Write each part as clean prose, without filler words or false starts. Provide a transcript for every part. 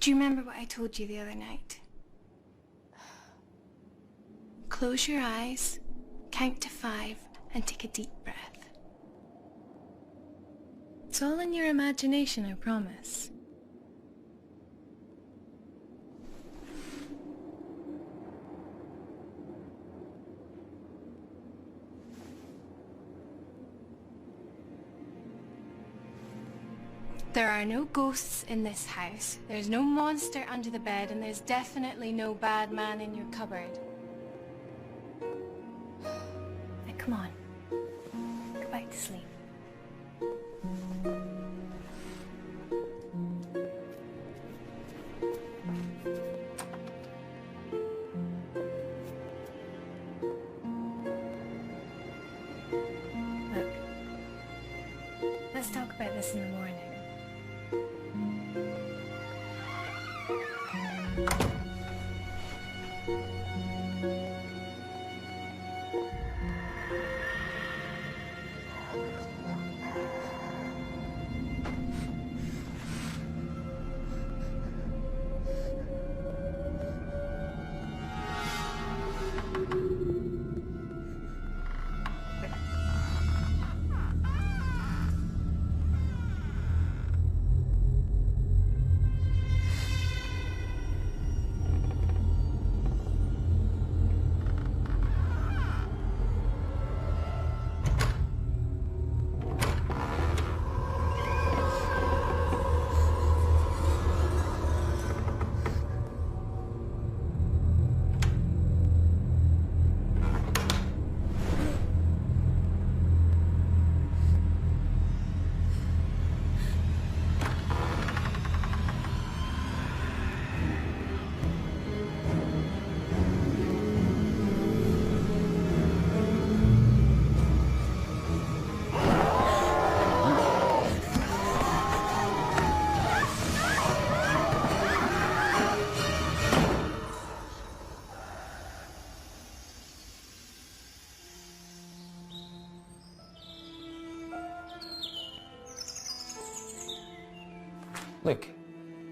Do you remember what I told you the other night? Close your eyes, count to 5, and take a deep breath. It's all in your imagination, I promise. There are no ghosts in this house, there's no monster under the bed, and there's definitely no bad man in your cupboard. Now come on, go back to sleep. Look, let's talk about this in the morning. Look,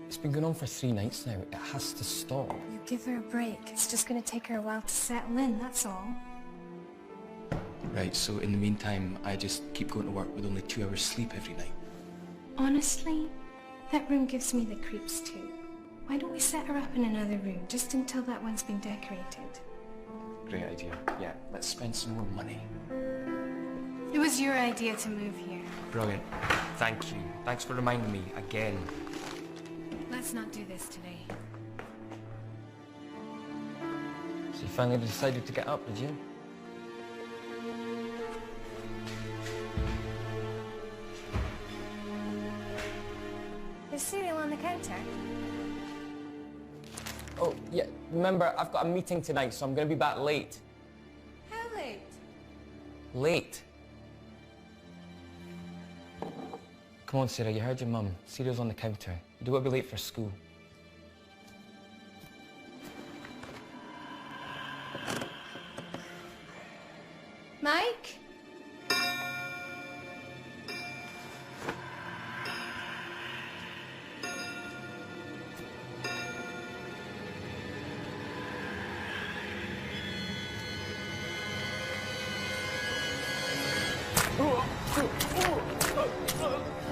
it's been going on for 3 nights now. It has to stop. You give her a break. It's just going to take her a while to settle in, that's all. Right, so in the meantime, I just keep going to work with only 2 hours sleep every night. Honestly, that room gives me the creeps too. Why don't we set her up in another room, just until that one's been decorated? Great idea. Yeah, let's spend some more money. It was your idea to move here. Brilliant. Thank you. Thanks for reminding me again. Let's not do this today. So you finally decided to get up, did you? There's cereal on the counter. Oh, yeah, remember, I've got a meeting tonight, so I'm going to be back late. How late? Late. Come on, Sarah, you heard your mum. Cereal's on the counter. You don't want to be late for school. Mike?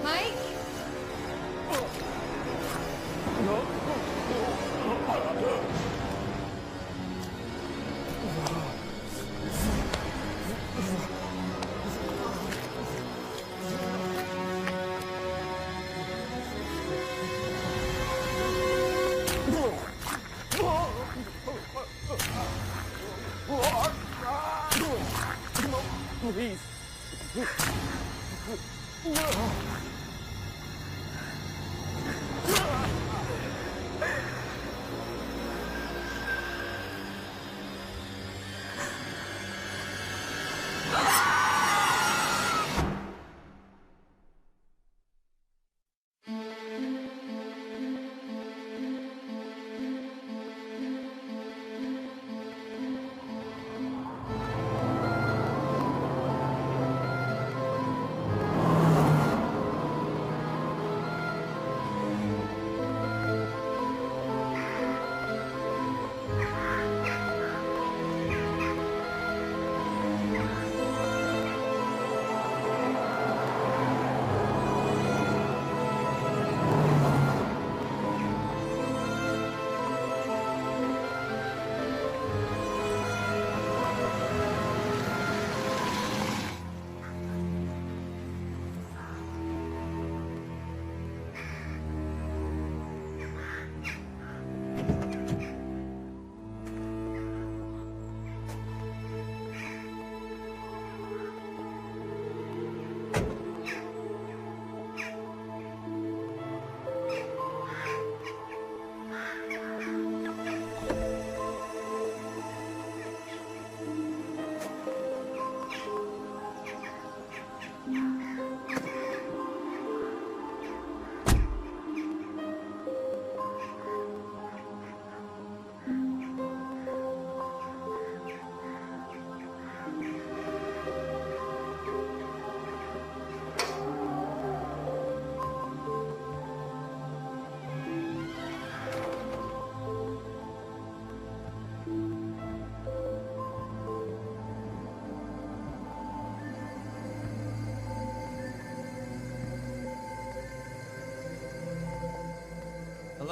Mike? Please.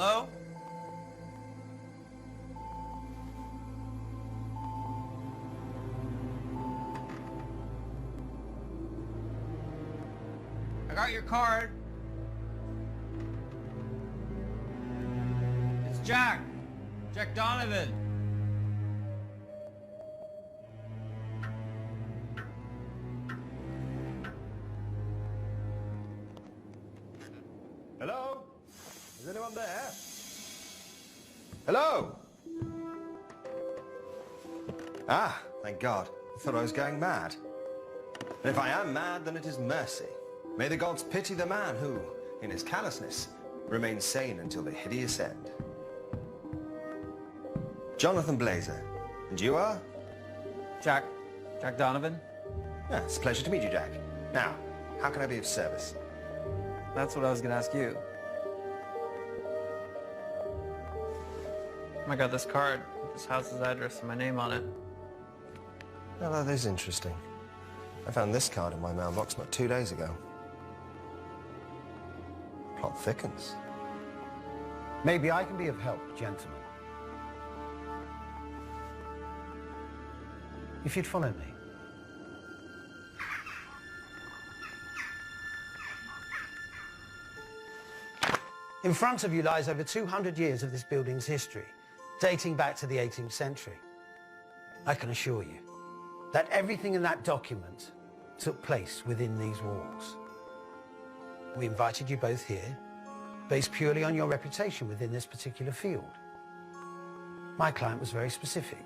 Hello? I got your card. It's Jack. Jack Donovan. Hello? Is anyone there? Hello? Ah, thank God. I thought I was going mad. And if I am mad, then it is mercy. May the gods pity the man who, in his callousness, remains sane until the hideous end. Jonathan Blazer. And you are? Jack Donovan. Yeah, it's a pleasure to meet you, Jack. Now, how can I be of service? That's what I was gonna ask you. I got this card with this house's address and my name on it. Well, that is interesting. I found this card in my mailbox about 2 days ago. Plot thickens. Maybe I can be of help, gentlemen. If you'd follow me. In front of you lies over 200 years of this building's history, dating back to the 18th century. I can assure you that everything in that document took place within these walls. We invited you both here based purely on your reputation within this particular field. My client was very specific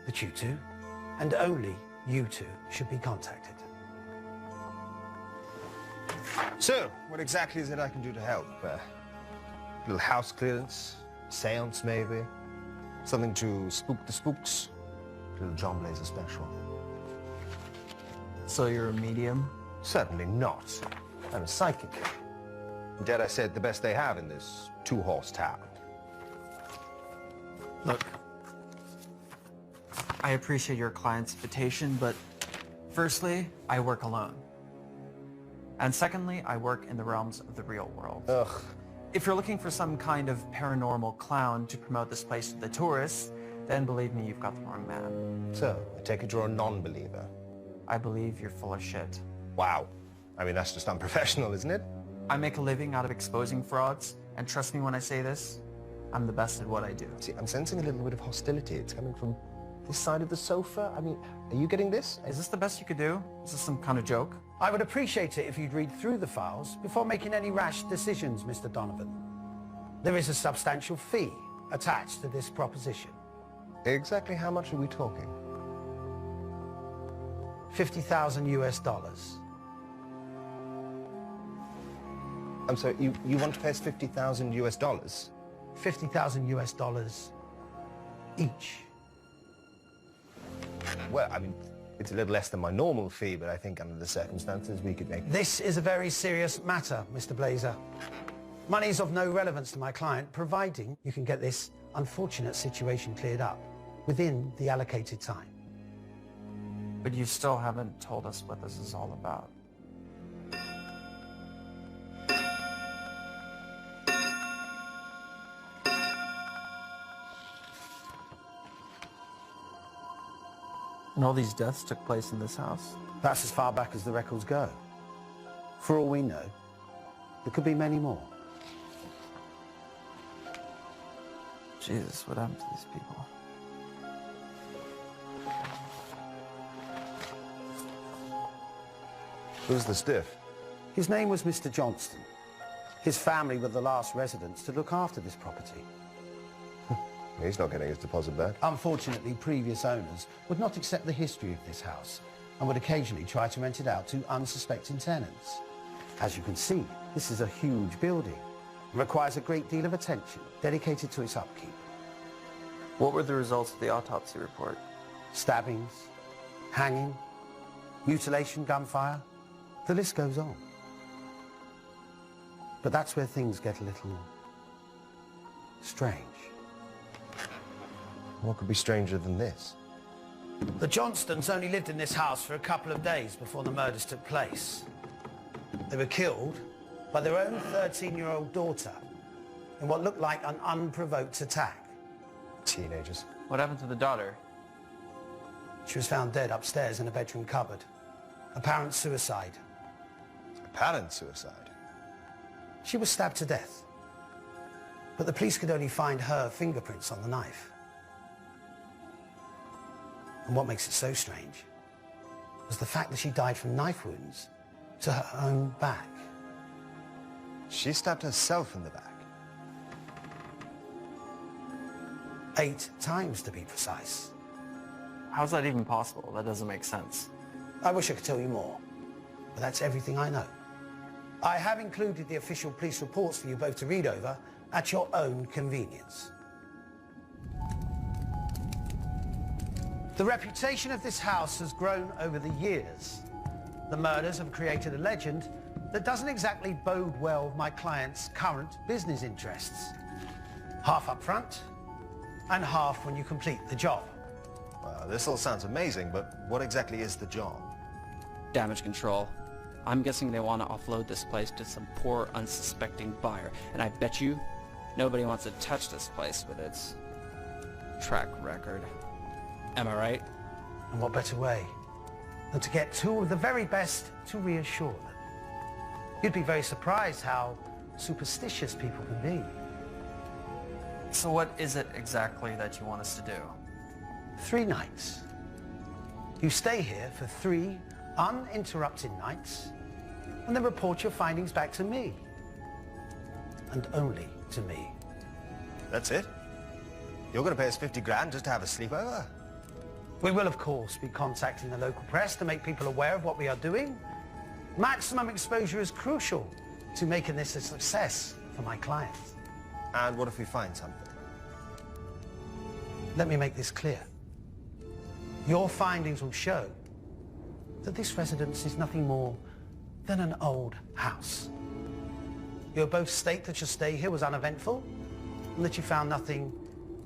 that you two, and only you two, should be contacted. So, what exactly is it I can do to help? A little house clearance? Seance, maybe? Something to spook the spooks? A little John Blazer special? So you're a medium? Certainly not. I'm a psychic. Dare I say it, the best they have in this two-horse town. Look, I appreciate your client's invitation, but firstly, I work alone. And secondly, I work in the realms of the real world. Ugh. If you're looking for some kind of paranormal clown to promote this place to the tourists, then believe me, you've got the wrong man. So, I take it you're a non-believer. I believe you're full of shit. Wow. I mean, that's just unprofessional, isn't it? I make a living out of exposing frauds, and trust me when I say this, I'm the best at what I do. See, I'm sensing a little bit of hostility. It's coming from this side of the sofa. I mean, are you getting this? Is this the best you could do? Is this some kind of joke? I would appreciate it if you'd read through the files before making any rash decisions, Mr. Donovan. There is a substantial fee attached to this proposition. Exactly how much are we talking? 50,000 US dollars. I'm sorry, you want to pay us 50,000 US dollars? 50,000 US dollars each. Well, I mean, it's a little less than my normal fee, but I think under the circumstances we could make... This is a very serious matter, Mr. Blazer. Money's of no relevance to my client, providing you can get this unfortunate situation cleared up within the allocated time. But you still haven't told us what this is all about. And all these deaths took place in this house? That's as far back as the records go. For all we know, there could be many more. Jesus, what happened to these people? Who's the stiff? His name was Mr. Johnston. His family were the last residents to look after this property. He's not getting his deposit back. Unfortunately, previous owners would not accept the history of this house and would occasionally try to rent it out to unsuspecting tenants. As you can see, this is a huge building and requires a great deal of attention dedicated to its upkeep. What were the results of the autopsy report? Stabbings, hanging, mutilation, gunfire, the list goes on. But that's where things get a little strange. What could be stranger than this? The Johnstons only lived in this house for a couple of days before the murders took place. They were killed by their own 13-year-old daughter, in what looked like an unprovoked attack. Teenagers. What happened to the daughter? She was found dead upstairs in a bedroom cupboard. Apparent suicide. Apparent suicide. She was stabbed to death. But the police could only find her fingerprints on the knife. And what makes it so strange was the fact that she died from knife wounds to her own back. She stabbed herself in the back. 8 times, to be precise. How's that even possible? That doesn't make sense. I wish I could tell you more, but that's everything I know. I have included the official police reports for you both to read over at your own convenience. The reputation of this house has grown over the years. The murders have created a legend that doesn't exactly bode well with my client's current business interests. Half up front and half when you complete the job. Well, this all sounds amazing, but what exactly is the job? Damage control. I'm guessing they want to offload this place to some poor, unsuspecting buyer. And I bet you nobody wants to touch this place with its track record. Am I right? And what better way than to get 2 of the very best to reassure them? You'd be very surprised how superstitious people can be. So what is it exactly that you want us to do? 3 nights. You stay here for 3 uninterrupted nights and then report your findings back to me. And only to me. That's it? You're going to pay us 50 grand just to have a sleepover? We will, of course, be contacting the local press to make people aware of what we are doing. Maximum exposure is crucial to making this a success for my clients. And what if we find something? Let me make this clear. Your findings will show that this residence is nothing more than an old house. You'll both state that your stay here was uneventful and that you found nothing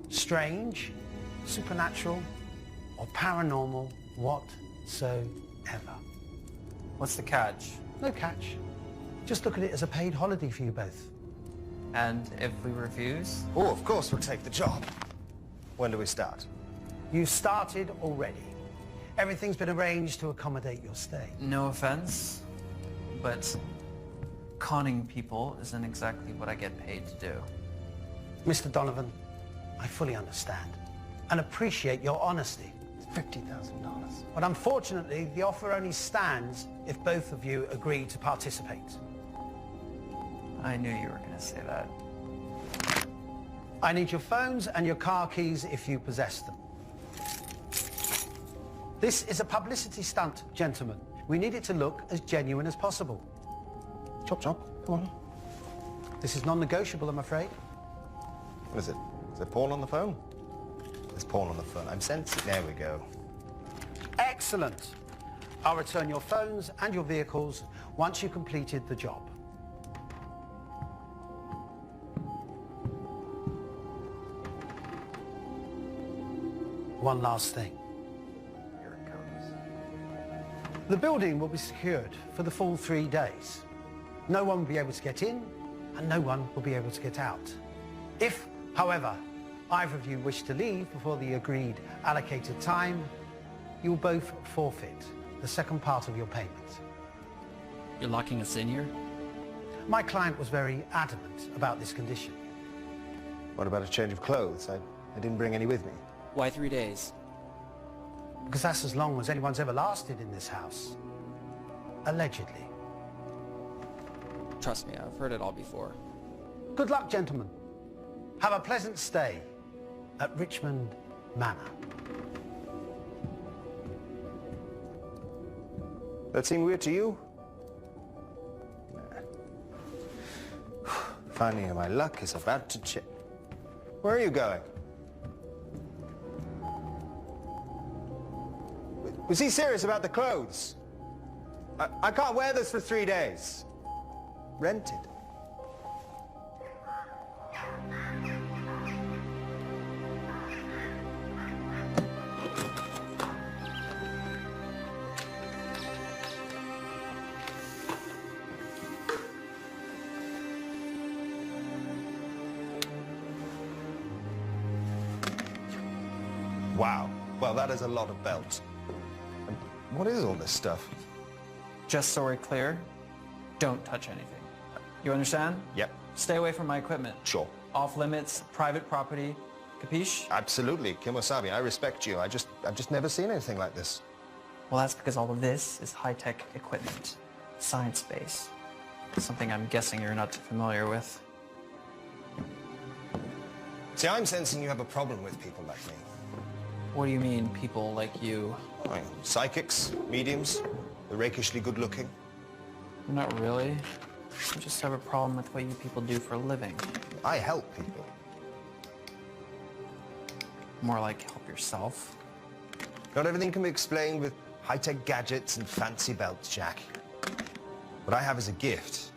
strange, supernatural, or paranormal whatsoever. What's the catch? No catch. Just look at it as a paid holiday for you both. And if we refuse? Oh, of course we'll take the job. When do we start? You started already. Everything's been arranged to accommodate your stay. No offense, but conning people isn't exactly what I get paid to do. Mr. Donovan, I fully understand and appreciate your honesty. $50,000. But unfortunately, the offer only stands if both of you agree to participate. I knew you were going to say that. I need your phones and your car keys if you possess them. This is a publicity stunt, gentlemen. We need it to look as genuine as possible. Chop, chop. Come on. This is non-negotiable, I'm afraid. What is it? Is there porn on the phone? There's porn on the phone. I'm sensing. There we go. Excellent. I'll return your phones and your vehicles once you've completed the job. One last thing. Here it comes. The building will be secured for the full 3 days. No one will be able to get in, and no one will be able to get out. If, however, either of you wish to leave before the agreed allocated time, you will both forfeit the second part of your payment. You're locking us in here? My client was very adamant about this condition. What about a change of clothes? I didn't bring any with me. Why 3 days? Because that's as long as anyone's ever lasted in this house. Allegedly. Trust me, I've heard it all before. Good luck, gentlemen. Have a pleasant stay at Richmond Manor. That seem weird to you? Nah. Finally, my luck is about to change. Where are you going? Was he serious about the clothes? I can't wear this for 3 days. Rented. Wow. Well, that is a lot of belts. And what is all this stuff? Just so we're clear, don't touch anything. You understand? Yep. Stay away from my equipment. Sure. Off limits, private property. Capiche? Absolutely. Kimosabi, I respect you. I've just never seen anything like this. Well, that's because all of this is high-tech equipment. Science-based. Something I'm guessing you're not familiar with. See, I'm sensing you have a problem with people like me. What do you mean, people like you? Right. Psychics, mediums, the rakishly good-looking. Not really. I just have a problem with what you people do for a living. I help people. More like help yourself. Not everything can be explained with high-tech gadgets and fancy belts, Jack. What I have is a gift.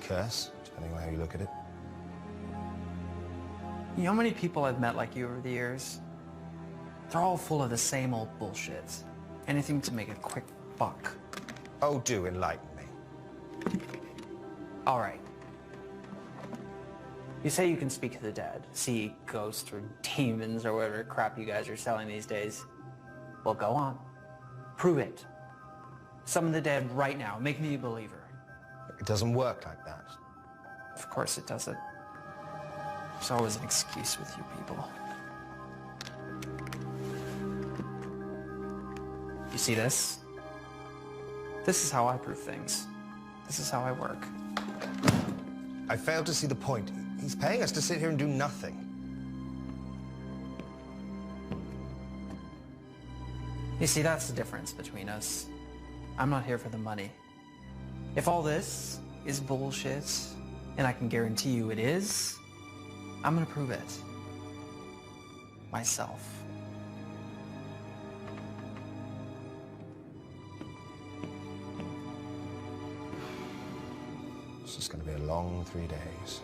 Curse, depending on how you look at it. You know how many people I've met like you over the years? They're all full of the same old bullshit. Anything to make a quick buck. Oh, do enlighten me. All right. You say you can speak to the dead, see ghosts or demons or whatever crap you guys are selling these days. Well, go on. Prove it. Summon the dead right now. Make me a believer. It doesn't work like that. Of course it doesn't. There's always an excuse with you people. You see this? This is how I prove things. This is how I work. I fail to see the point. He's paying us to sit here and do nothing. You see, that's the difference between us. I'm not here for the money. If all this is bullshit, and I can guarantee you it is, I'm gonna prove it. Myself. This is going to be a long 3 days.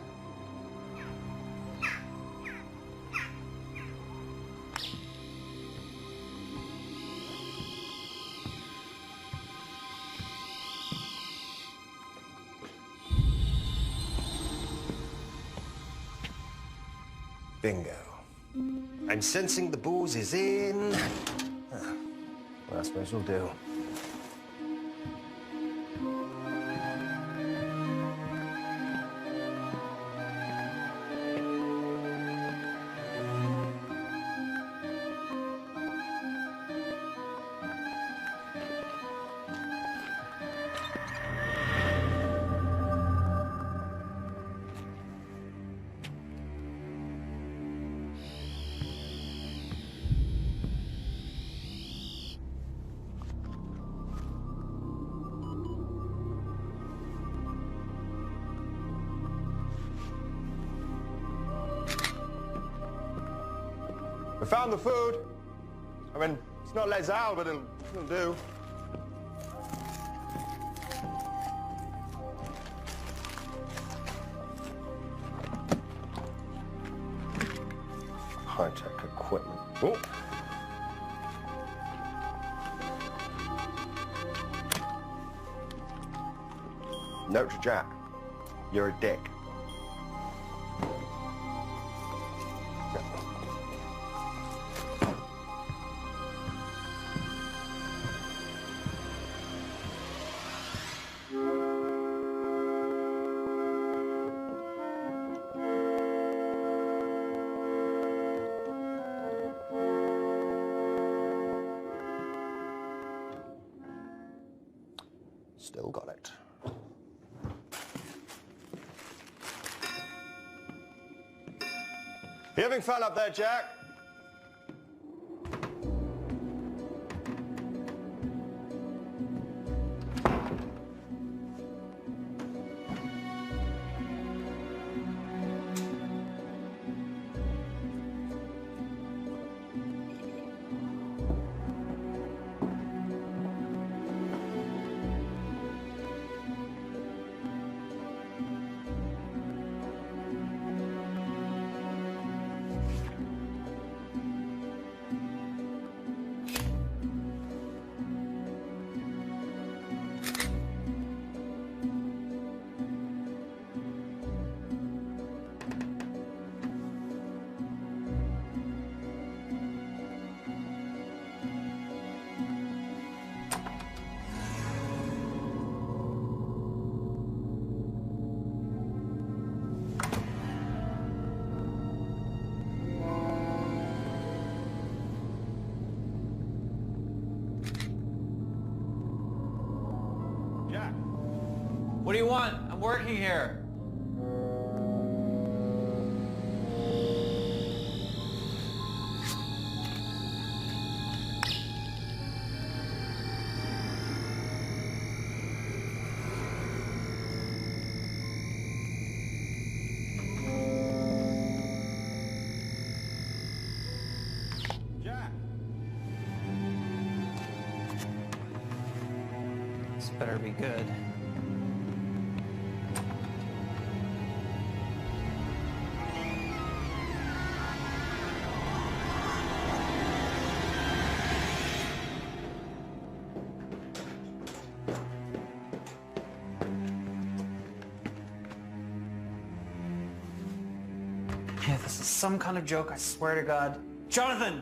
Bingo. I'm sensing the booze is in. Well, I suppose we'll do. We found the food. I mean, it's not Les Al, but it'll do. High-tech equipment. Oh. Note to Jack. You're a dick. Still got it. You having fun up there, Jack? What do you want? I'm working here. This better be good. Yeah, this is some kind of joke, I swear to God. Jonathan!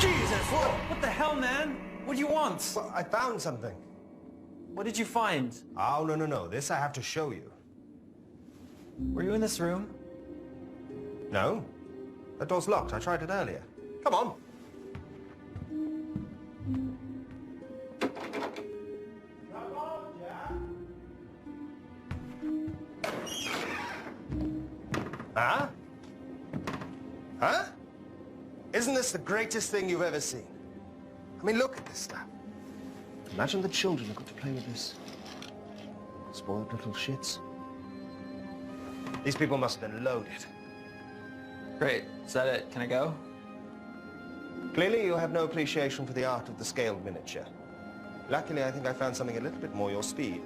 Jesus! What the hell, man? What do you want? Well, I found something. What did you find? Oh, no. This I have to show you. Were you in this room? No. That door's locked. I tried it earlier. Come on. Huh? Huh? Isn't this the greatest thing you've ever seen? I mean, look at this stuff. Imagine the children who got to play with this. Spoiled little shits. These people must have been loaded. Great. Is that it? Can I go? Clearly, you have no appreciation for the art of the scaled miniature. Luckily, I think I found something a little bit more your speed.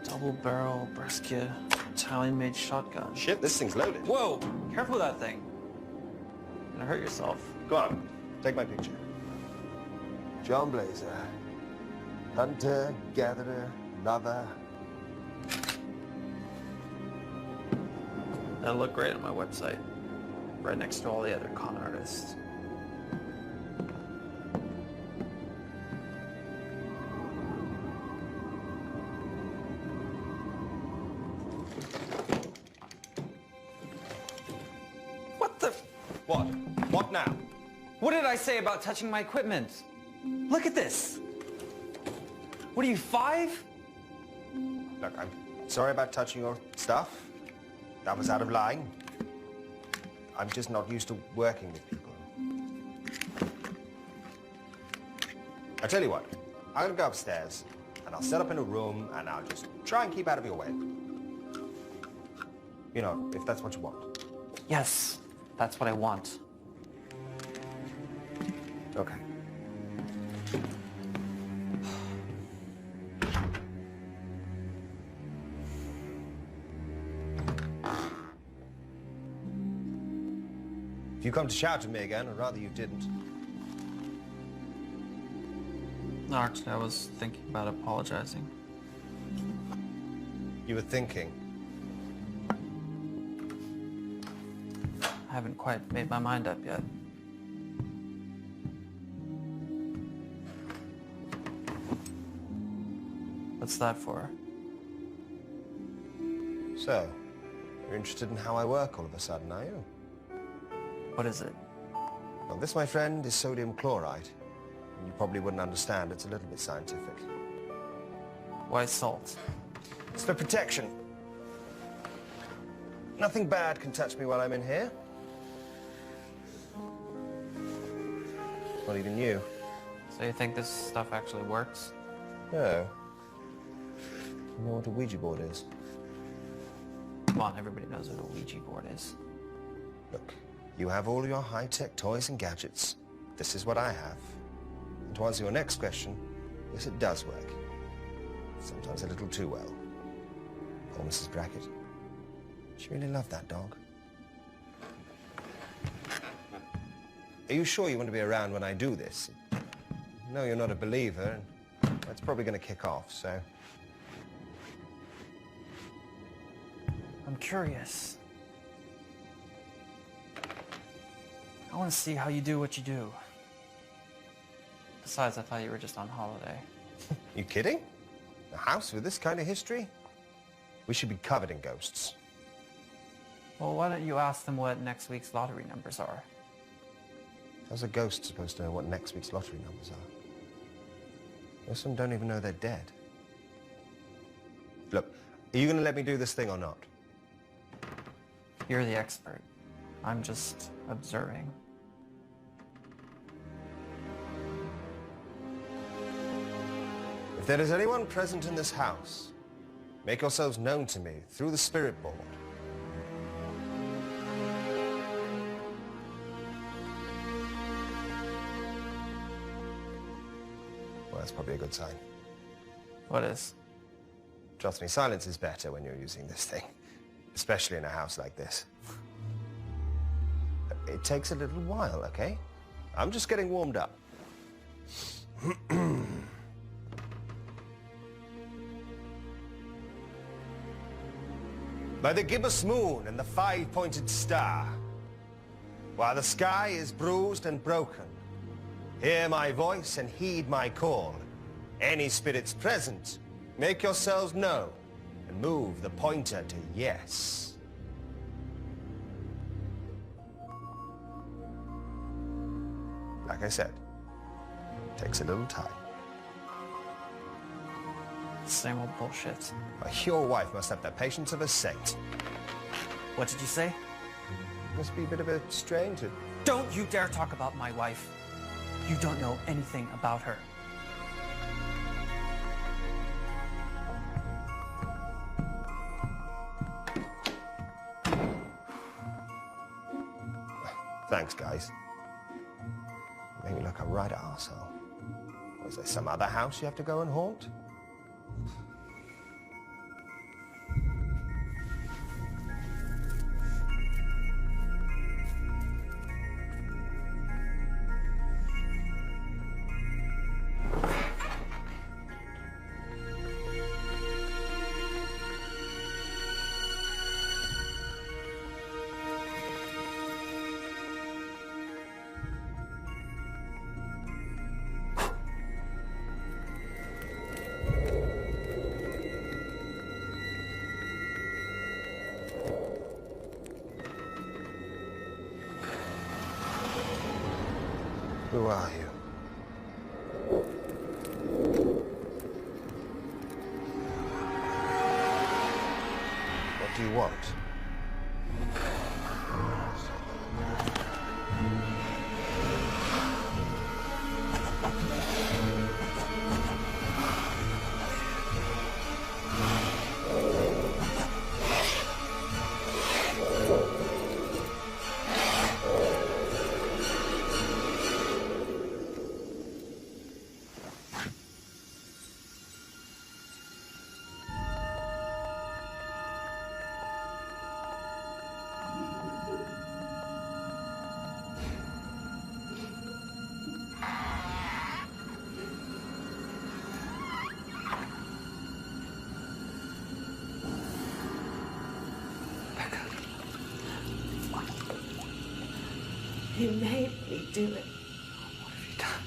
Double barrel Brescia Italian-made shotgun. Shit, this thing's loaded. Whoa! Careful with that thing. You're gonna hurt yourself. Go on, take my picture. John Blazer. Hunter, gatherer, lover. That'll look great on my website. Right next to all the other con artists. What the? What? What now? What did I say about touching my equipment? Look at this. What are you, 5? Look, I'm sorry about touching your stuff. That was out of line. I'm just not used to working with people. I tell you what, I'm gonna go upstairs and I'll set up in a room and I'll just try and keep out of your way. You know, if that's what you want. Yes, that's what I want. Okay. If you come to shout at me again, I'd rather you didn't. No, actually, I was thinking about apologizing. You were thinking. I haven't quite made my mind up yet. What's that for? So, you're interested in how I work all of a sudden, are you? What is it? Well, this, my friend, is sodium chloride. And you probably wouldn't understand. It's a little bit scientific. Why salt? It's for protection. Nothing bad can touch me while I'm in here. Not even you. So you think this stuff actually works? No. You know what a Ouija board is? Come on, everybody knows what a Ouija board is. Look, you have all your high-tech toys and gadgets. This is what I have. And to answer your next question, yes, it does work. Sometimes a little too well. Poor Mrs. Brackett. She really loved that dog. Are you sure you want to be around when I do this? No, you're not a believer, and that's probably going to kick off, so... I'm curious. I want to see how you do what you do. Besides, I thought you were just on holiday. You kidding? A house with this kind of history? We should be covered in ghosts. Well, why don't you ask them what next week's lottery numbers are? How's a ghost supposed to know what next week's lottery numbers are? Most of them don't even know they're dead. Look, are you going to let me do this thing or not? You're the expert. I'm just observing. If there is anyone present in this house, make yourselves known to me through the spirit board. Well, that's probably a good sign. What is? Trust me, silence is better when you're using this thing, especially in a house like this. It takes a little while, okay? I'm just getting warmed up. By the gibbous moon and the five-pointed star, while the sky is bruised and broken, hear my voice and heed my call. Any spirits present, make yourselves known and move the pointer to yes. Like I said, takes a little time. Same old bullshit. Your wife must have the patience of a saint. What did you say? Must be a bit of a stranger. Don't you dare talk about my wife. You don't know anything about her. Thanks, guys. Make me look a right arsehole. Was there some other house you have to go and haunt? Who are you? What do you want? You made me do it. What have you done?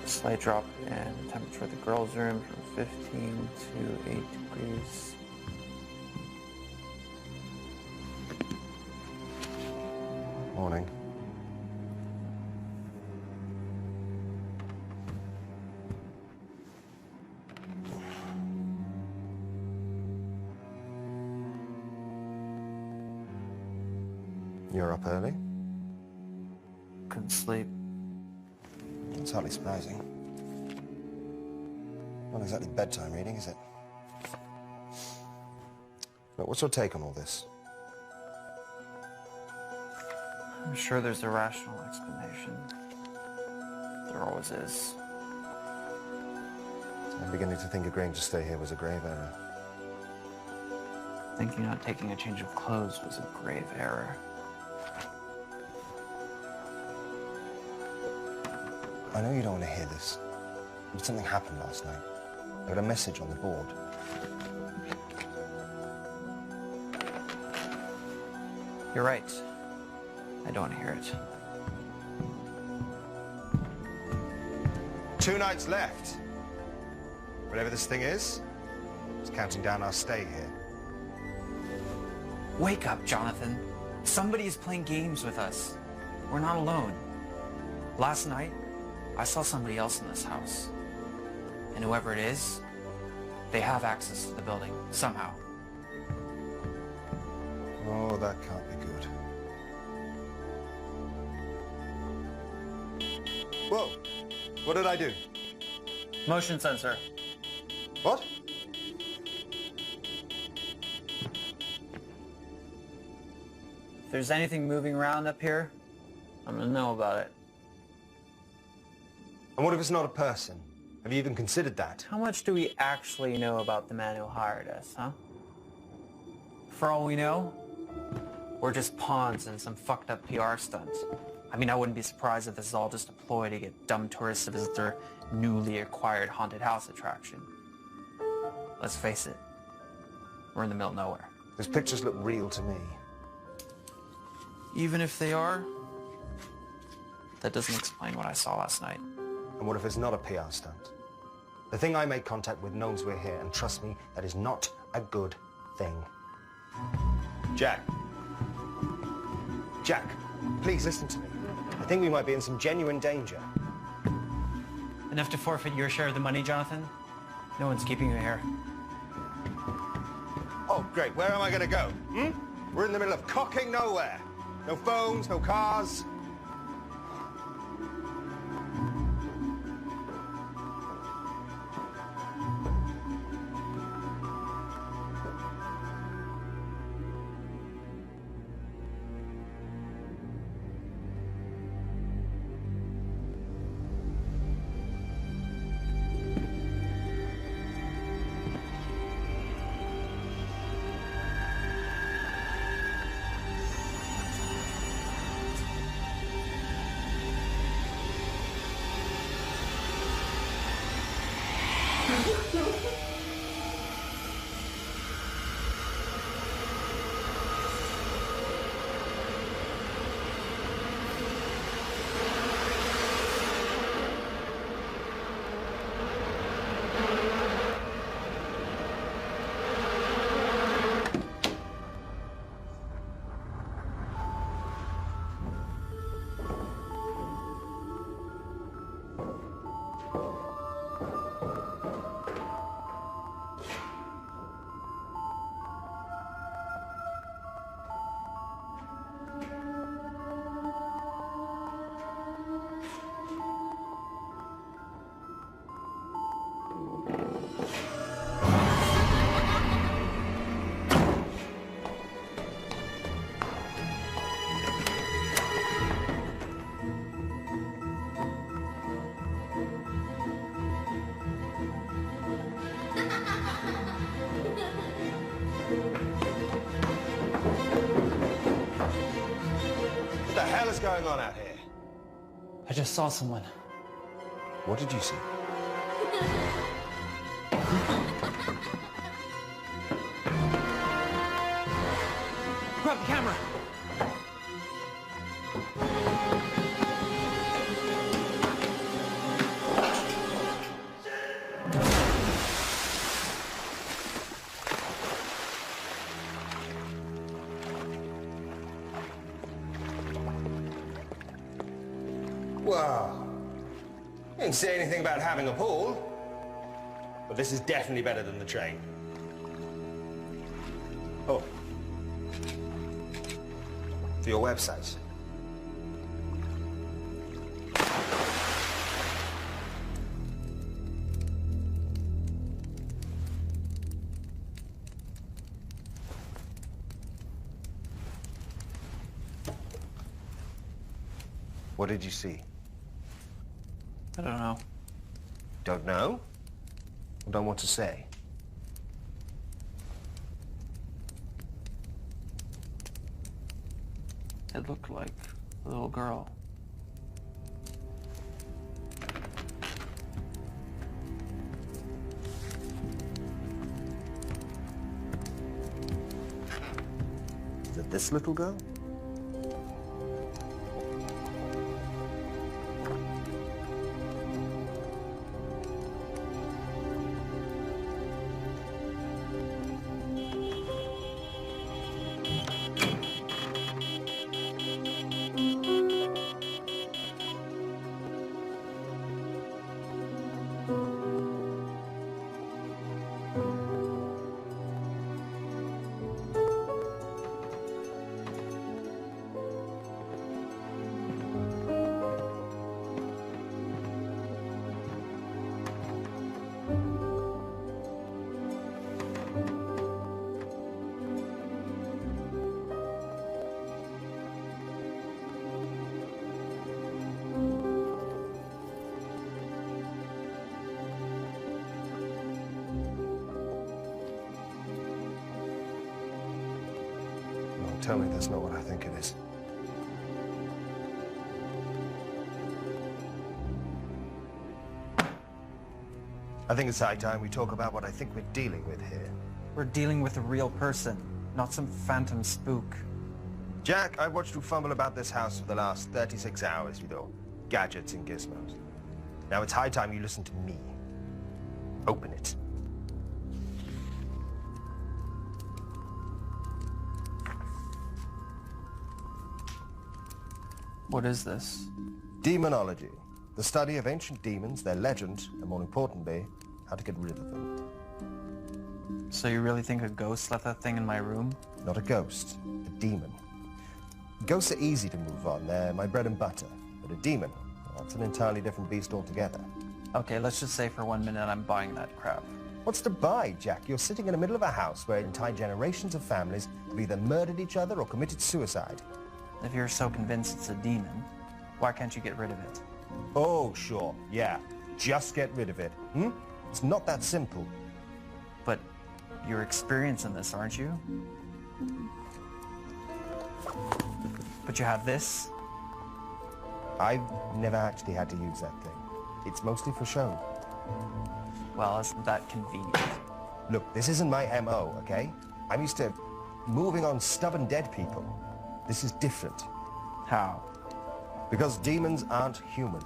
Slight drop in the temperature of the girls' room from 15 to 8 degrees. Morning. You're up early? Couldn't sleep. It's hardly surprising. Not exactly bedtime reading, is it? Look, what's your take on all this? I'm sure there's a rational explanation. There always is. I'm beginning to think agreeing to stay here was a grave error. Thinking not taking a change of clothes was a grave error. I know you don't want to hear this, but something happened last night. I got a message on the board. You're right. I don't want to hear it. 2 nights left. Whatever this thing is, it's counting down our stay here. Wake up, Jonathan. Somebody is playing games with us. We're not alone. Last night, I saw somebody else in this house. And whoever it is, they have access to the building, somehow. Oh, that can't be good. Whoa! What did I do? Motion sensor. What? If there's anything moving around up here, I'm gonna know about it. And what if it's not a person? Have you even considered that? How much do we actually know about the man who hired us, huh? For all we know, we're just pawns in some fucked up PR stunt. I mean, I wouldn't be surprised if this is all just a ploy to get dumb tourists to visit their newly acquired haunted house attraction. Let's face it, we're in the middle of nowhere. Those pictures look real to me. Even if they are, that doesn't explain what I saw last night. And what if it's not a PR stunt? The thing I made contact with knows we're here, and trust me, that is not a good thing. Jack. Jack, please listen to me. I think we might be in some genuine danger. Enough to forfeit your share of the money, Jonathan? No one's keeping you here. Oh, great. Where am I going to go? We're in the middle of cocking nowhere. No phones, no cars. What the hell is going on out here? I just saw someone. What did you see? Grab the camera! didn't say anything about having a pool, but this is definitely better than the train. Oh. For your website. What did you see? I don't know. Don't know? Or don't want to say? It looked like a little girl. Is it this little girl? Tell me that's not what I think it is. I think it's high time we talk about what I think we're dealing with here. We're dealing with a real person, not some phantom spook. Jack, I've watched you fumble about this house for the last 36 hours with your gadgets and gizmos. Now it's high time you listen to me. Open it. What is this? Demonology. The study of ancient demons, their legend, and more importantly, how to get rid of them. So you really think a ghost left that thing in my room? Not a ghost, a demon. Ghosts are easy to move on, they're my bread and butter. But a demon, well, that's an entirely different beast altogether. Okay, let's just say for 1 minute I'm buying that crap. What's to buy, Jack? You're sitting in the middle of a house where entire generations of families have either murdered each other or committed suicide. If you're so convinced it's a demon, why can't you get rid of it? Oh, sure, yeah. Just get rid of it, hmm? It's not that simple. But you're experienced in this, aren't you? But you have this? I've never actually had to use that thing. It's mostly for show. Well, isn't that convenient? Look, this isn't my MO, okay? I'm used to moving on stubborn dead people. This is different. How? Because demons aren't human.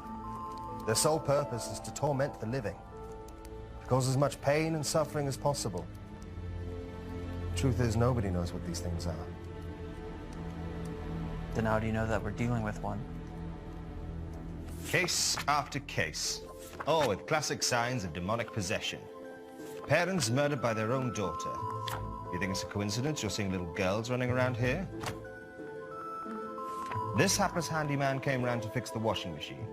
Their sole purpose is to torment the living. To cause as much pain and suffering as possible. The truth is, nobody knows what these things are. Then how do you know that we're dealing with one? Case after case. All with classic signs of demonic possession. Parents murdered by their own daughter. You think it's a coincidence you're seeing little girls running around here? This hapless handyman came round to fix the washing machine.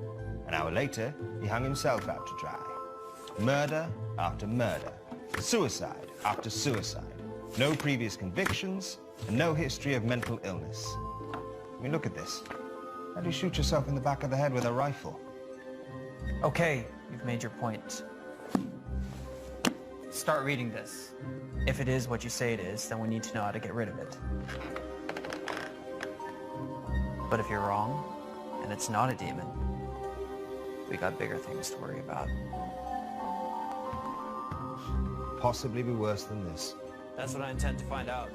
An hour later, he hung himself out to dry. Murder after murder. Suicide after suicide. No previous convictions, and no history of mental illness. I mean, look at this. How do you shoot yourself in the back of the head with a rifle? Okay, you've made your point. Start reading this. If it is what you say it is, then we need to know how to get rid of it. But if you're wrong, and it's not a demon, we got bigger things to worry about. Possibly be worse than this. That's what I intend to find out.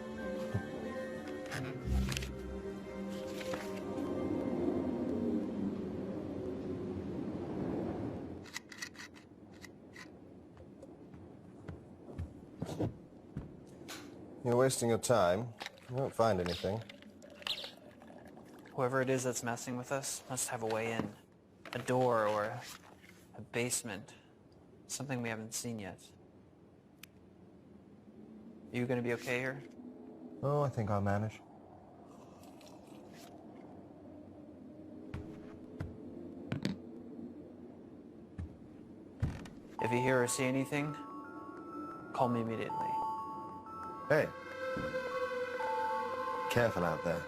You're wasting your time. You won't find anything. Whoever it is that's messing with us must have a way in. A door or A basement. Something we haven't seen yet. You gonna be okay here? Oh, I think I'll manage. If you hear or see anything, call me immediately. Hey. Careful out there.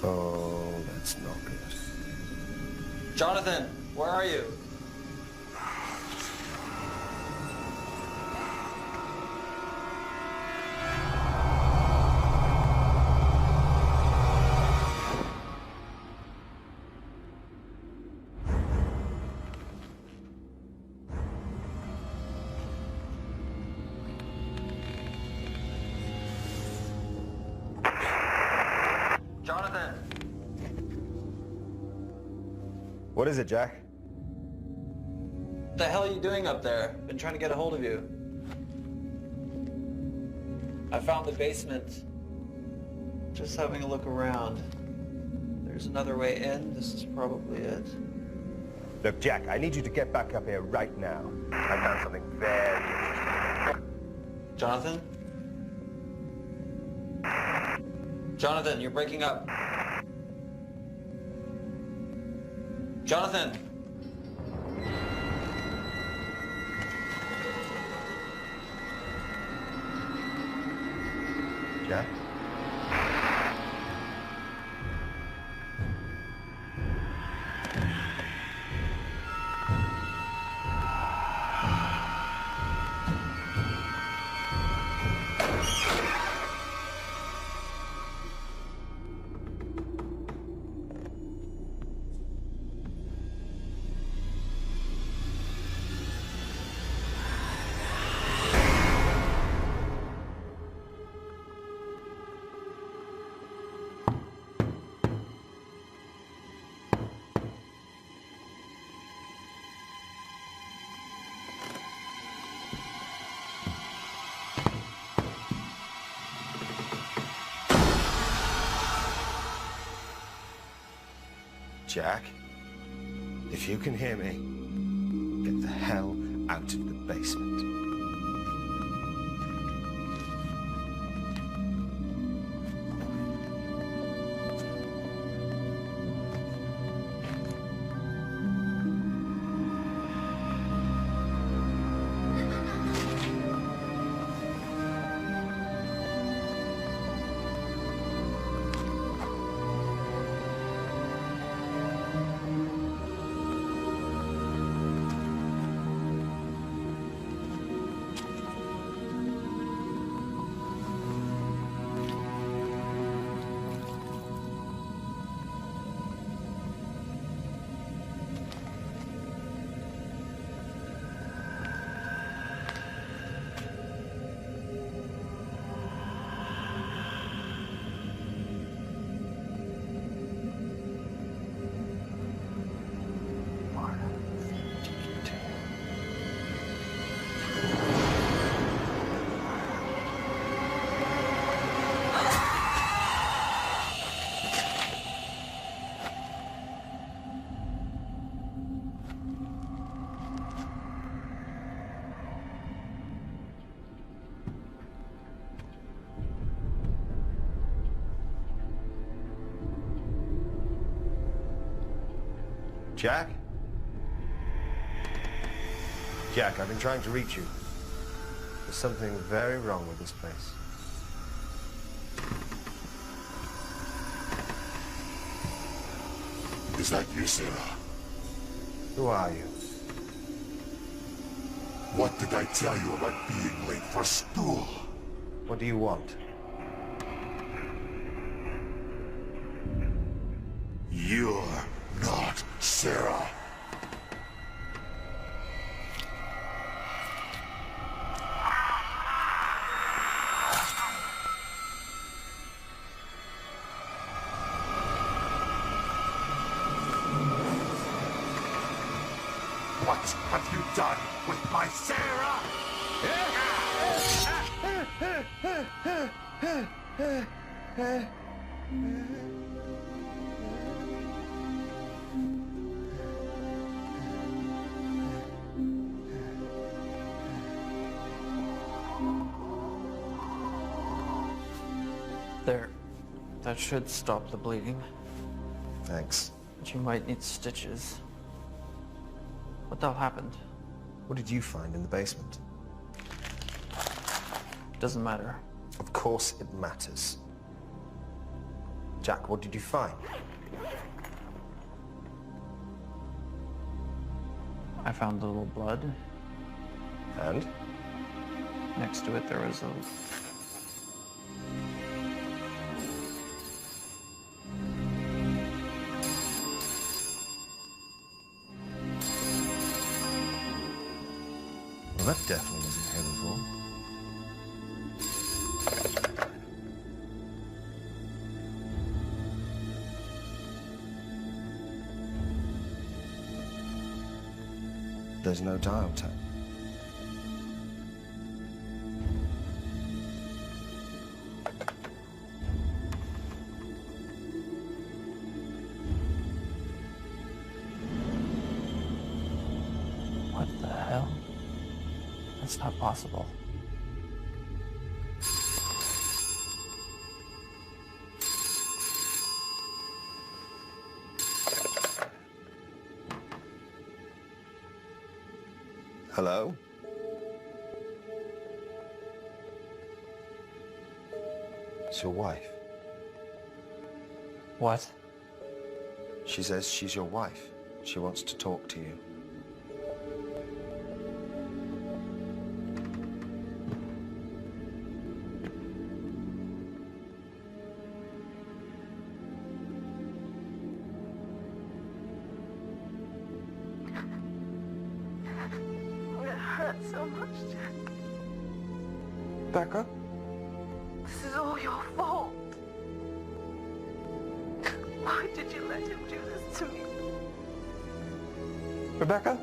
Oh, that's not good. Jonathan, where are you? Jonathan! What is it, Jack? What the hell are you doing up there? Been trying to get a hold of you. I found the basement. Just having a look around. There's another way in. This is probably it. Look, Jack, I need you to get back up here right now. I found something very interesting. Jonathan? Jonathan, you're breaking up. Jonathan! Jack? Jack, if you can hear me, get the hell out of the basement. Jack? Jack, I've been trying to reach you. There's something very wrong with this place. Is that you, Sarah? Who are you? What did I tell you about being late for school? What do you want? You're not Sarah. What have you done with my Sarah? There. That should stop the bleeding. Thanks. But you might need stitches. What the hell happened? What did you find in the basement? Doesn't matter. Of course it matters. Jack, what did you find? I found a little blood. And? Next to it there was a... Well, that definitely wasn't here before. There's no dial tone. What the hell? That's not possible. Hello? It's your wife. What? She says she's your wife. She wants to talk to you. It hurts so much, Jack. Becca? This is all your fault. Why did you let him do this to me? Rebecca?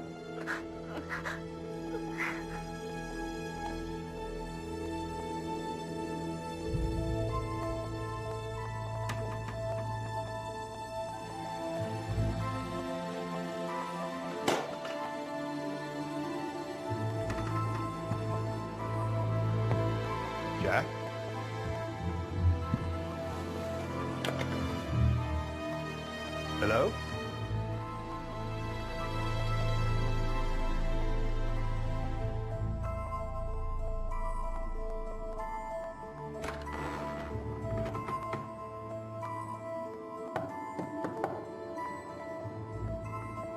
Jack? Hello?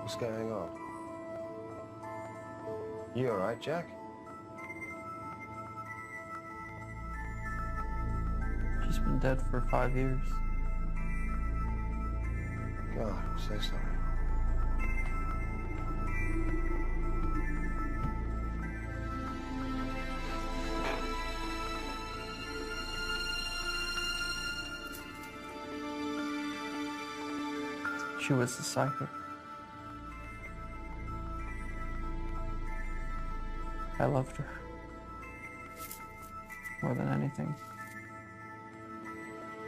What's going on? You all right, Jack? She's been dead for 5 years. God, I'm so sorry. She was the psychic. I loved her. More than anything.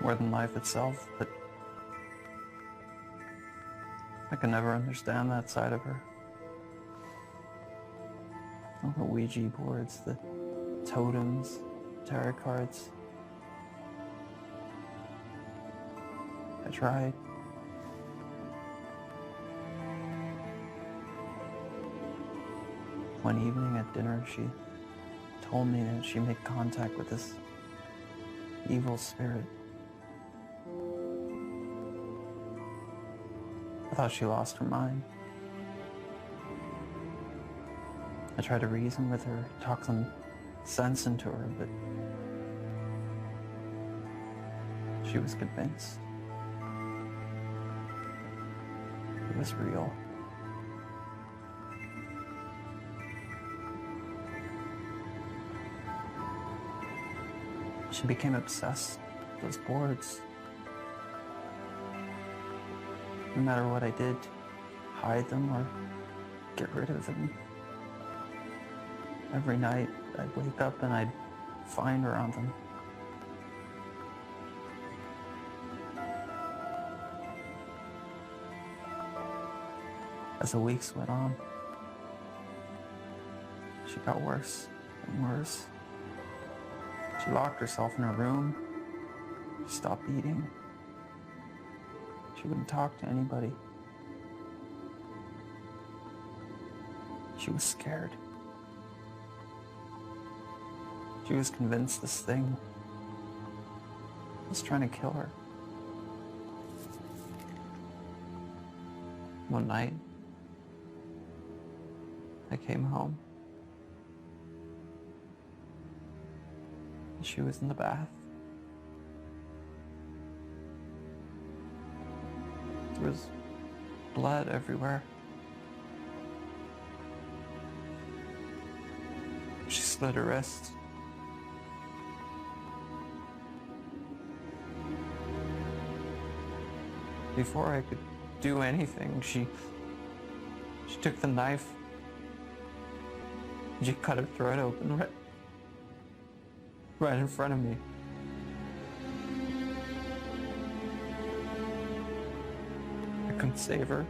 More than life itself, but I could never understand that side of her. All the Ouija boards, the totems, tarot cards. I tried. One evening at dinner, she told me that she made contact with this evil spirit. I thought she lost her mind. I tried to reason with her, talk some sense into her, but she was convinced. It was real. She became obsessed with those boards. No matter what I did, hide them or get rid of them. Every night, I'd wake up and I'd find her on them. As the weeks went on, she got worse and worse. She locked herself in her room. She stopped eating. She wouldn't talk to anybody. She was scared. She was convinced this thing was trying to kill her. One night, I came home. She was in the bath. There was blood everywhere. She slit her wrist. Before I could do anything, she took the knife. She cut her throat open right in front of me. I couldn't save her.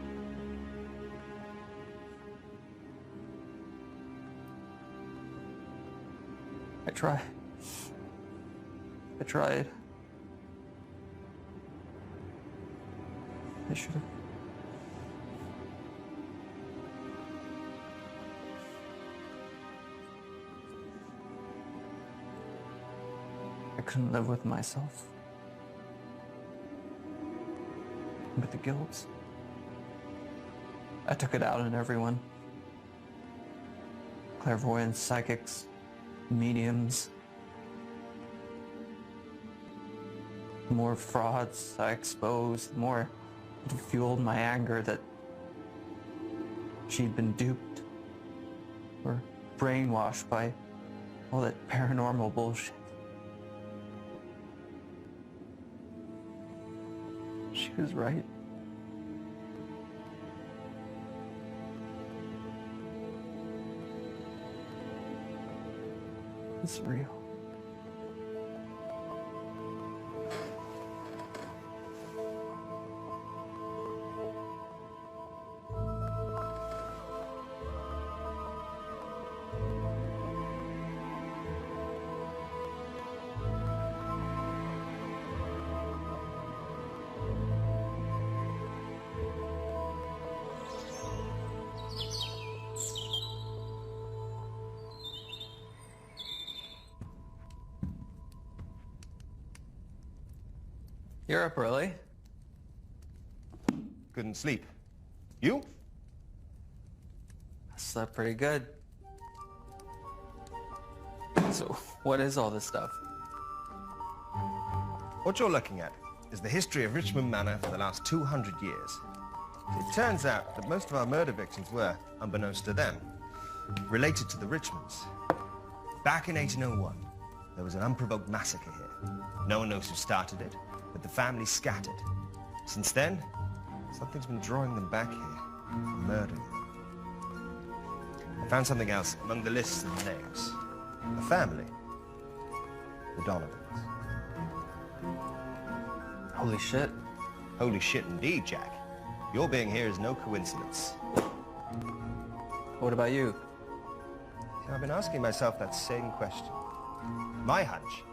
I tried. I should have. I couldn't live with myself. With the guilt. I took it out on everyone. Clairvoyants, psychics, mediums. The more frauds I exposed, the more it fueled my anger that she'd been duped or brainwashed by all that paranormal bullshit. She was right. It's real. You're up early. Couldn't sleep. You? I slept pretty good. So, what is all this stuff? What you're looking at is the history of Richmond Manor for the last 200 years. It turns out that most of our murder victims were, unbeknownst to them, related to the Richmonds. Back in 1801, there was an unprovoked massacre here. No one knows who started it, but the family scattered. Since then, something's been drawing them back here, murdering them. I found something else among the lists of names. A family. The Donovans. Holy shit. Holy shit indeed, Jack. Your being here is no coincidence. What about you? I've been asking myself that same question. My hunch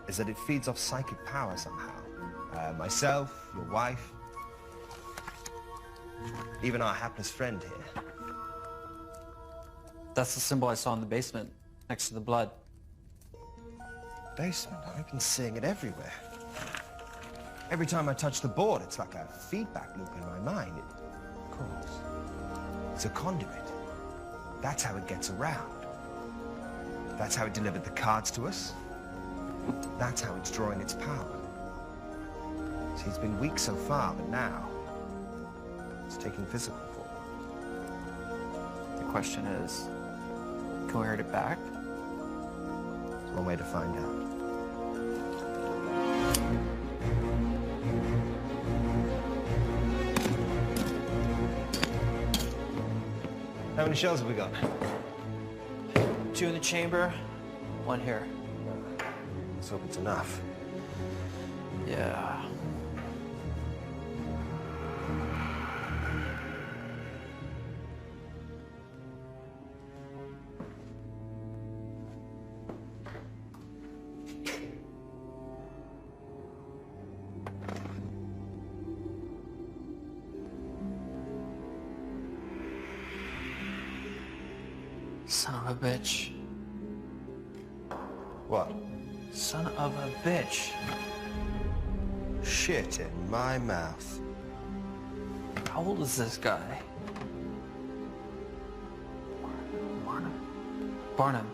is that it feeds off psychic power somehow. Myself, your wife, even our hapless friend here. That's the symbol I saw in the basement, next to the blood. Basement, I've been seeing it everywhere. Every time I touch the board, it's like a feedback loop in my mind. Of course, it's a conduit. That's how it gets around. That's how it delivered the cards to us. That's how it's drawing its power. See, it's been weak so far, but now it's taking physical form. The question is, can we hurt it back? There's one way to find out. How many shells have we got? 2 in the chamber, 1 here. Let's hope it's enough. Yeah. Son of a bitch. What? Son of a bitch. Shit in my mouth. How old is this guy? Barnum.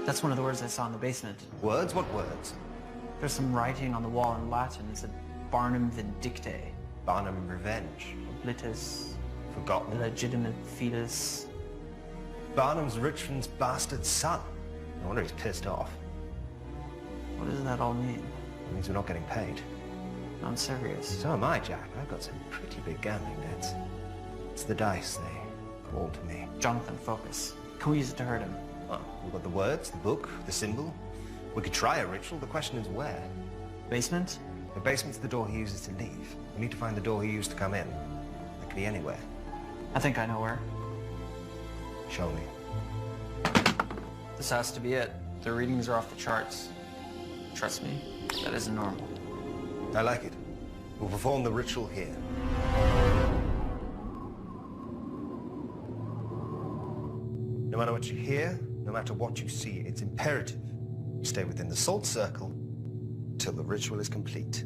That's one of the words I saw in the basement. Words? What words? There's some writing on the wall in Latin. It said Barnum Vindicte. Barnum Revenge. Oblitus. Forgotten. Illegitimate fetus. Barnum's Richmond's bastard son. No wonder he's pissed off. What does that all mean? It means we're not getting paid. I'm serious. So am I, Jack. I've got some pretty big gambling debts. It's the dice. They call to me. Jonathan, focus. Can we use it to hurt him? Oh, we've got the words, the book, the symbol. We could try a ritual. The question is where? Basement? The basement's the door he uses to leave. We need to find the door he used to come in. That could be anywhere. I think I know where. Show me. This has to be it. The readings are off the charts. Trust me, that isn't normal. I like it. We'll perform the ritual here. No matter what you hear, no matter what you see, it's imperative you stay within the salt circle till the ritual is complete.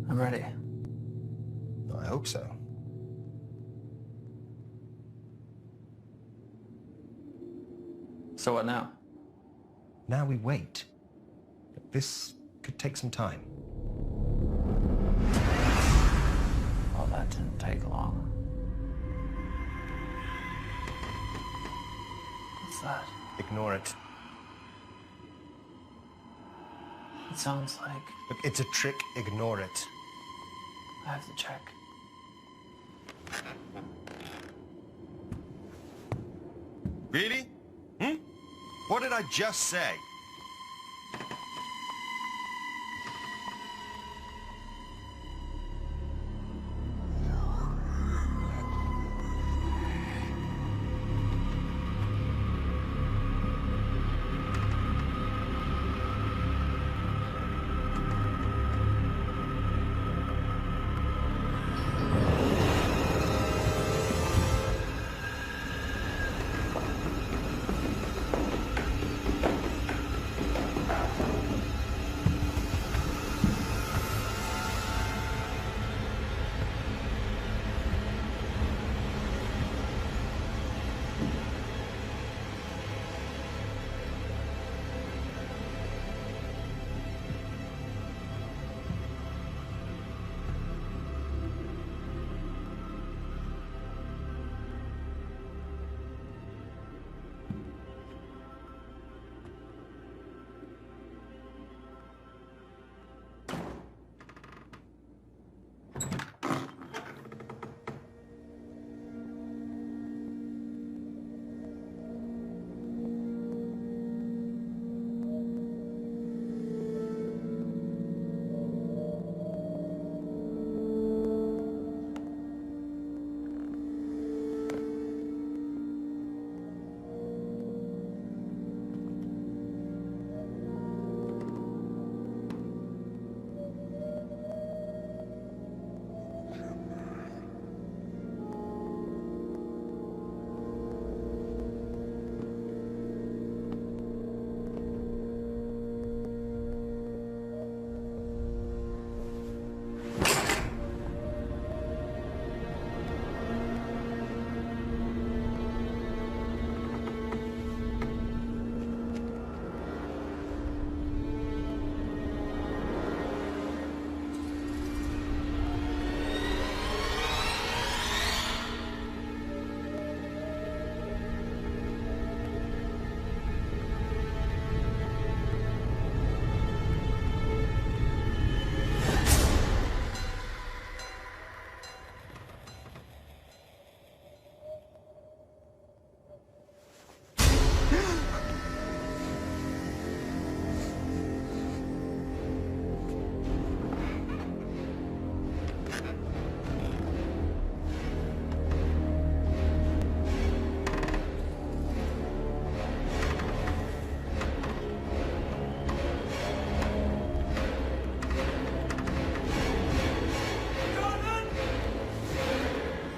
I'm ready. I hope so. So what now? Now we wait. This could take some time. Well, that didn't take long. What's that? Ignore it. It sounds like Look, it's a trick. Ignore it. I have to check. Really? Hmm? What did I just say?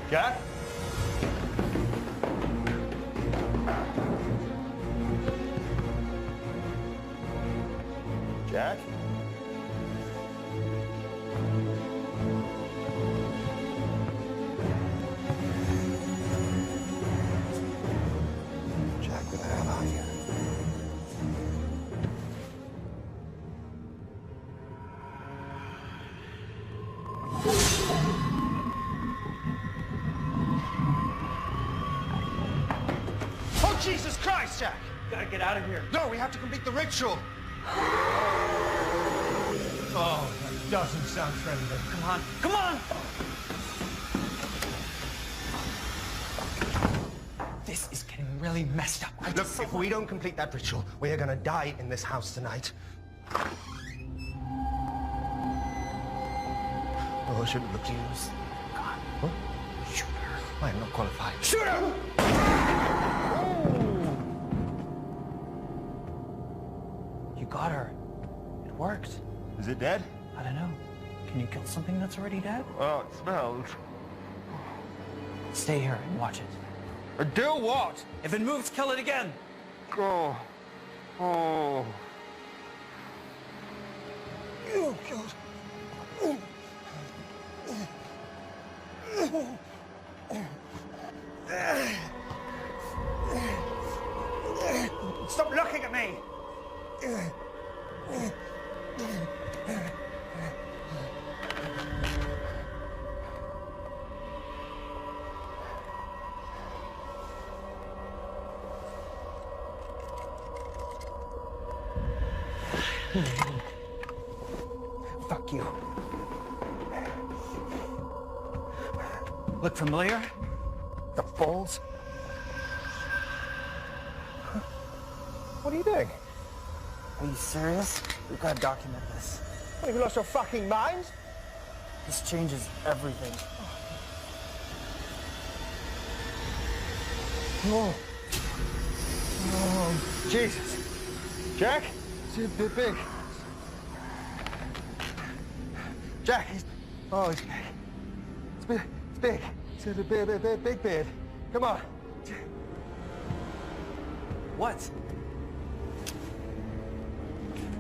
Jack? Jack? Jack, where the hell are you? Oh, Jesus Christ, Jack! Gotta get out of here. No, we have to complete the ritual. Oh, that doesn't sound friendly. Come on, come on! This is getting really messed up. Look, if we don't complete that ritual, we are gonna die in this house tonight. Oh, I shouldn't look to you. God. Huh? Shoot her. I am not qualified. Shoot her! You got her. It worked. Is it dead? I don't know. Can you kill something that's already dead? Oh, it smells. Stay here and watch it. Do what? If it moves, kill it again. Oh. Oh. Oh, God. Stop looking at me! Fuck you. Look familiar? The balls? What are you doing? Are you serious? We've got to document this. What, have you lost your fucking mind? This changes everything. Oh. Oh, Jesus. Jack? It's a bit big. Jack, he's... Oh, he's big. It's big. It's big. It's a big beard. Come on. What?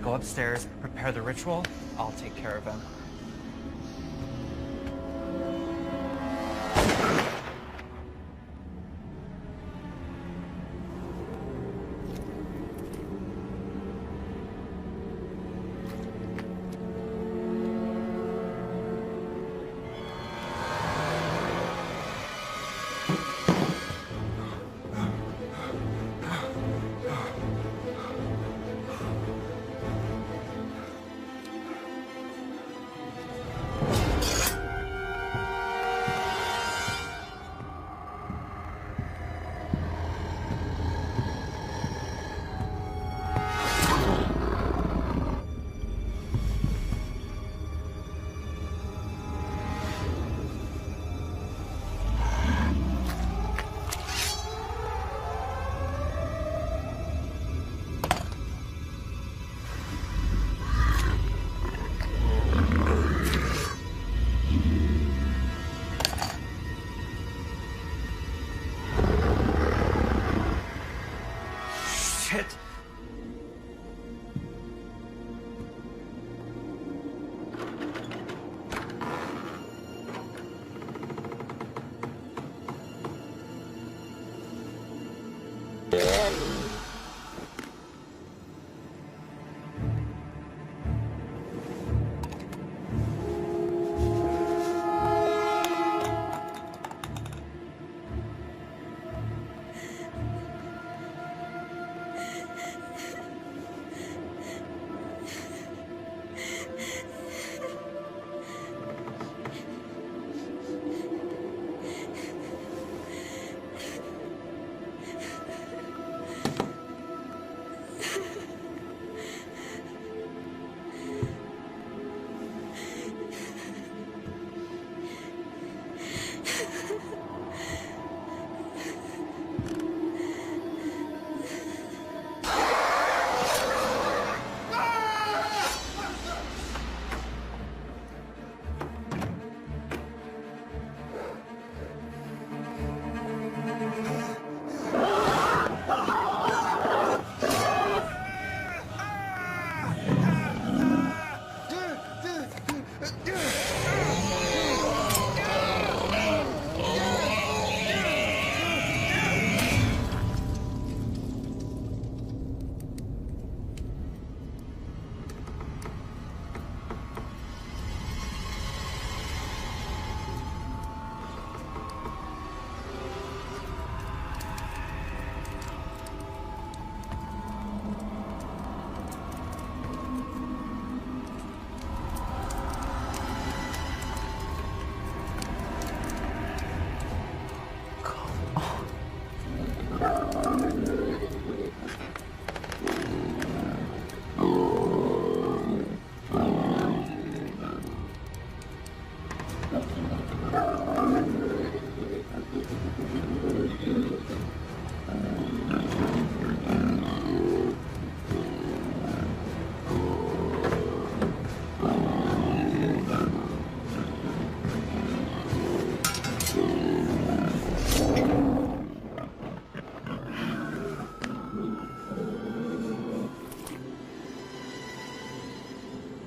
Go upstairs, prepare the ritual. I'll take care of him.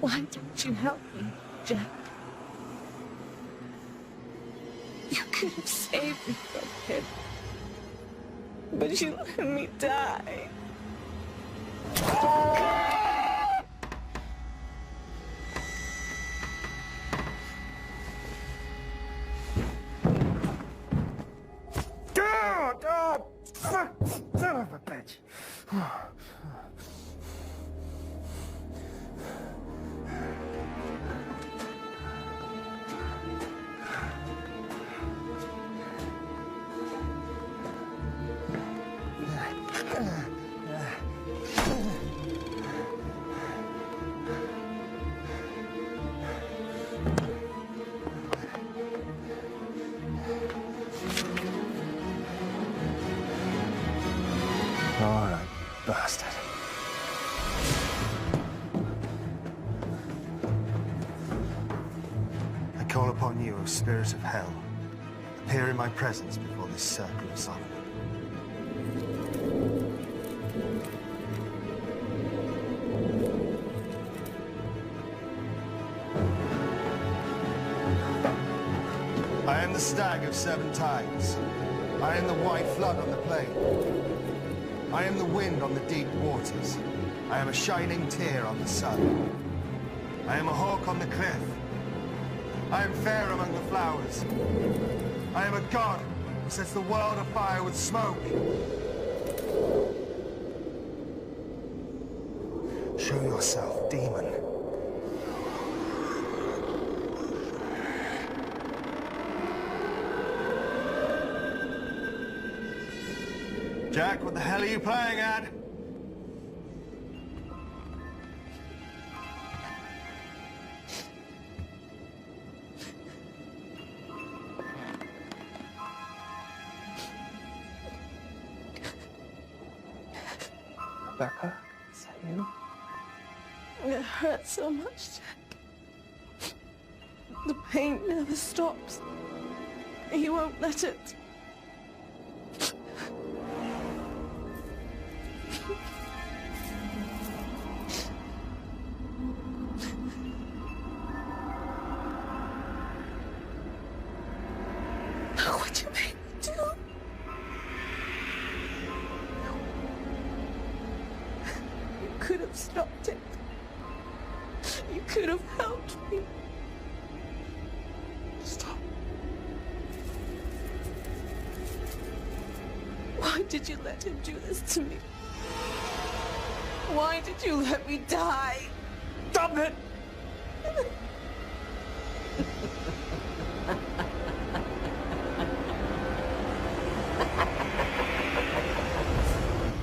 Why didn't you help me, Jack? You could have saved me from him. But you let me die. Son of a bitch. All right, bastard. I call upon you, O spirit of hell. Appear in my presence before this circle of Solomon. I am the stag of 7 tides. I am the white flood on the plain. I am the wind on the deep waters. I am a shining tear on the sun. I am a hawk on the cliff. I am fair among the flowers. I am a god who sets the world afire with smoke. Show yourself, demon. Jack, what the hell are you playing at? Rebecca, is that you? It hurts so much, Jack. The pain never stops. He won't let it. What'd you make me do? You could have stopped it. You could have helped me. Stop. Why did you let him do this to me? Why did you let me die? Stop it!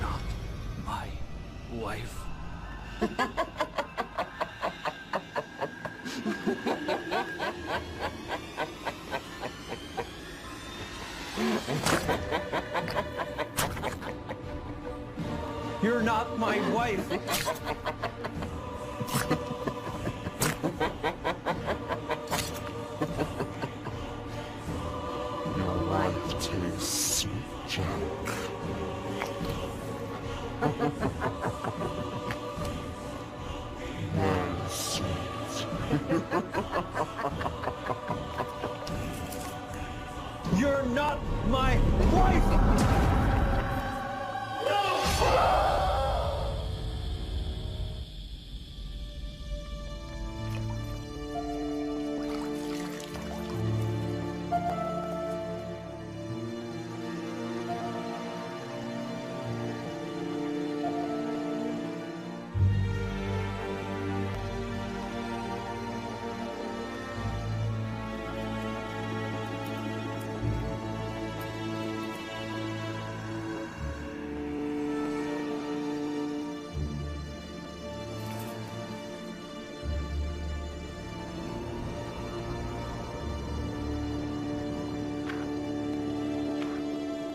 Not my wife. You're not my wife. Your life tastes sweet, Jack. Very sweet. You're not my wife!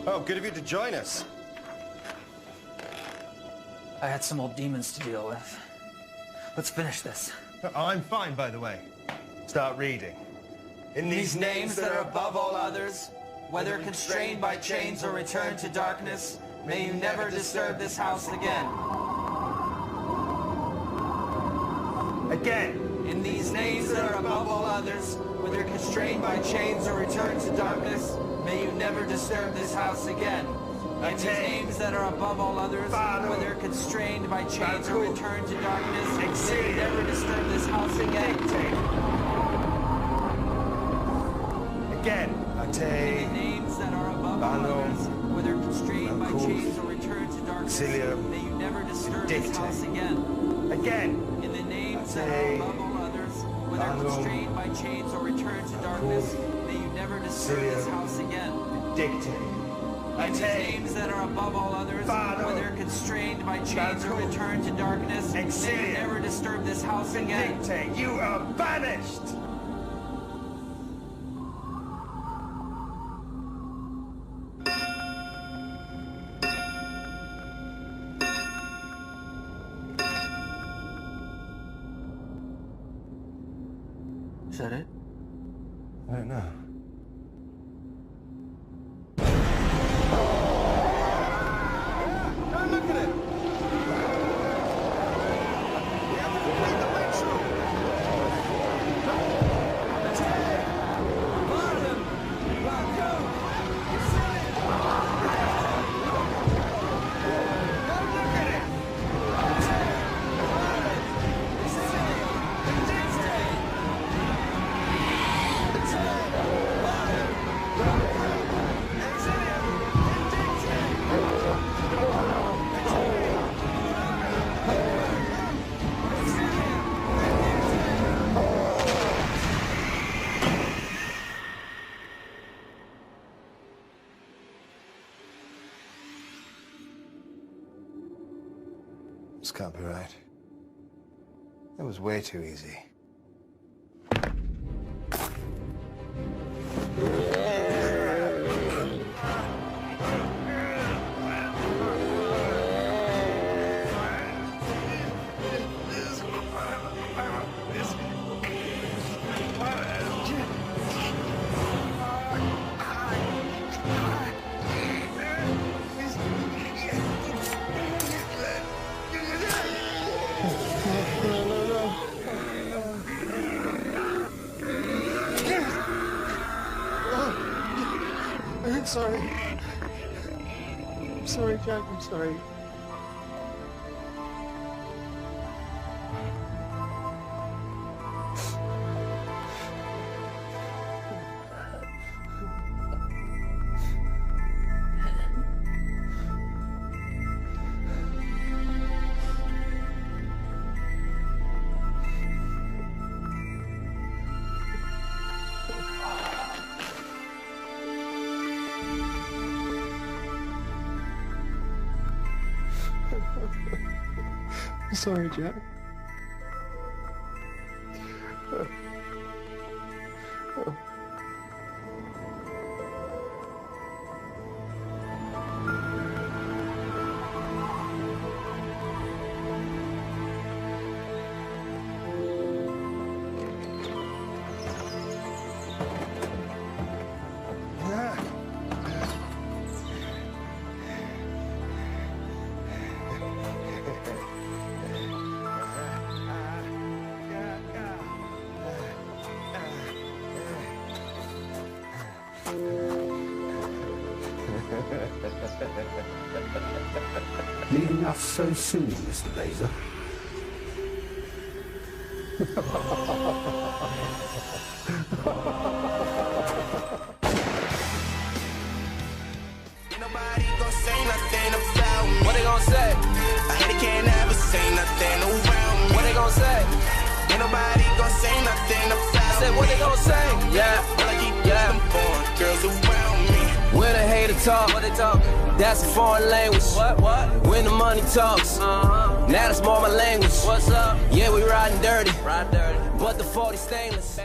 Oh, good of you to join us. I had some old demons to deal with. Let's finish this. Oh, I'm fine, by the way. Start reading. In These names that are above all others, whether constrained by chains or returned to darkness, may you never disturb this house again. Again. In these names that are above all others, whether constrained by chains or returned to darkness, may you never disturb this house again. In these names that are above all others, whether constrained by chains or returned to darkness, may you never disturb this house again. Again. In the names that are above all others, whether constrained by chains or returned to darkness, may you never disturb this house again. Again. In the names that are above all others, whether constrained by chains or returned to darkness, may you never disturb this house again. In these names that are above all others, whether constrained by chains or returned to darkness, may you never disturb this house again. You are banished! Is that it? I don't know. Look at it! We have to complete the ritual! This can't be right. That was way too easy. I'm sorry. I'm sorry, Jack. I'm sorry. I'm sorry, Jack. Leaving us so soon, Mr. Laser. Nobody gonna say nothing about me. What they gonna say? I hate it, can't ever say nothing around me. What they gonna say? Ain't nobody gonna say nothing about me. I said, what they gonna say? Yeah, all I keep them foreign girls around me. When a hater talk, what they talk? That's a foreign language. What? When the money talks, now that's more my language. What's up? Yeah, we riding dirty. But the 40 stainless.